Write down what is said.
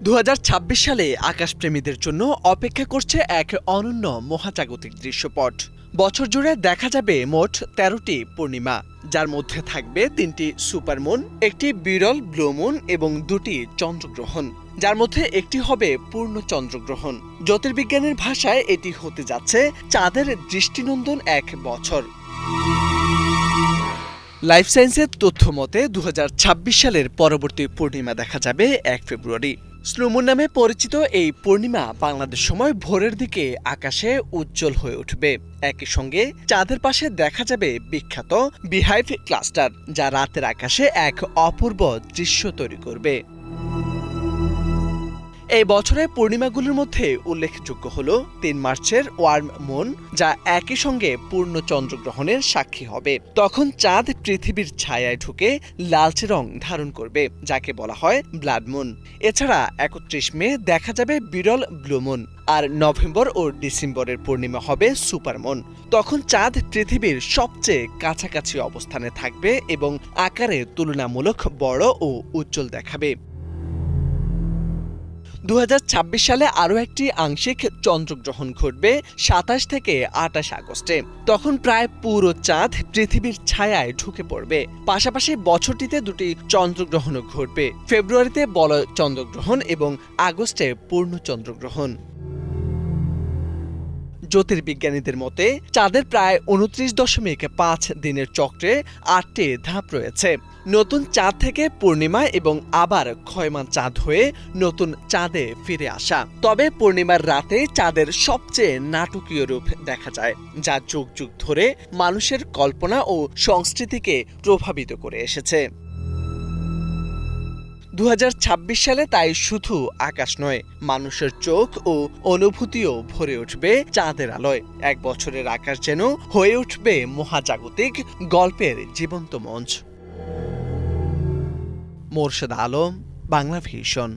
2026 সালে আকাশপ্রেমীদের জন্য অপেক্ষা করছে এক অনন্য মহাজাগতিক দৃশ্যপট। বছর জুড়ে দেখা যাবে মোট 13টি পূর্ণিমা, যার মধ্যে থাকবে 3টি সুপারমুন, একটি বিরল ব্লুমুন এবং 2টি চন্দ্রগ্রহণ, যার মধ্যে একটি হবে পূর্ণ চন্দ্রগ্রহণ। জ্যোতির্বিজ্ঞানের ভাষায় এটি হতে যাচ্ছে চাঁদের দৃষ্টিনন্দন এক বছর। লাইফ সায়েন্সের তথ্য মতে 2026 সালের পরবর্তী পূর্ণিমা দেখা যাবে 1 ফেব্রুয়ারি। স্লুমুন নামে পরিচিত এই পূর্ণিমা বাংলাদেশ সময় ভোরের দিকে আকাশে উজ্জ্বল হয়ে উঠবে। একই সঙ্গে চাঁদের পাশে দেখা যাবে বিখ্যাত বিহাইভ ক্লাস্টার, যা রাতের আকাশে এক অপূর্ব দৃশ্য তৈরি করবে। এই বছরের পূর্ণিমাগুলোর মধ্যে উল্লেখযোগ্য হল 3 মার্চের ওয়ার্ম মুন, যা একই সঙ্গে পূর্ণ চন্দ্রগ্রহণের সাক্ষী হবে। তখন চাঁদ পৃথিবীর ছায়ায় ঢুকে লালচে রং ধারণ করবে, যাকে বলা হয় ব্লাড মুন। এছাড়া 31 মে দেখা যাবে বিরল ব্লু মুন। আর নভেম্বর ও ডিসেম্বরের পূর্ণিমা হবে সুপারমুন। তখন চাঁদ পৃথিবীর সবচেয়ে কাছাকাছি অবস্থানে থাকবে এবং আকারে তুলনামূলক বড় ও উজ্জ্বল দেখাবে। 2026 সালে আরও একটি আংশিক চন্দ্রগ্রহণ ঘটবে 27 থেকে 28 আগস্টে। তখন প্রায় পুরো চাঁদ পৃথিবীর ছায়ায় ঢুকে পড়বে। পাশাপাশি বছরটিতে 2টি চন্দ্রগ্রহণও ঘটবে, ফেব্রুয়ারিতে বলয় চন্দ্রগ্রহণ এবং আগস্টে পূর্ণ চন্দ্রগ্রহণ। জ্যোতির্বিজ্ঞানীদের মতে চাঁদের প্রায় 29.5 দিনের চক্রে 8টি ধাপ রয়েছে। নতুন চাঁদ থেকে পূর্ণিমা এবং আবার ক্ষয়মান চাঁদ হয়ে নতুন চাঁদে ফিরে আসা। তবে পূর্ণিমার রাতে চাঁদের সবচেয়ে নাটকীয় রূপ দেখা যায়, যা যুগ যুগ ধরে মানুষের কল্পনা ও সংস্কৃতিকে প্রভাবিত করে এসেছে। 2026 সালে তাই শুধু আকাশ নয়, মানুষের চোখ ও অনুভূতিও ভরে উঠবে চাঁদের আলোয়। এক বছরের আকাশ যেন হয়ে উঠবে মহাজাগতিক গল্পের জীবন্ত মঞ্চ। মোরশেদ আলম, বাংলা ভিশন।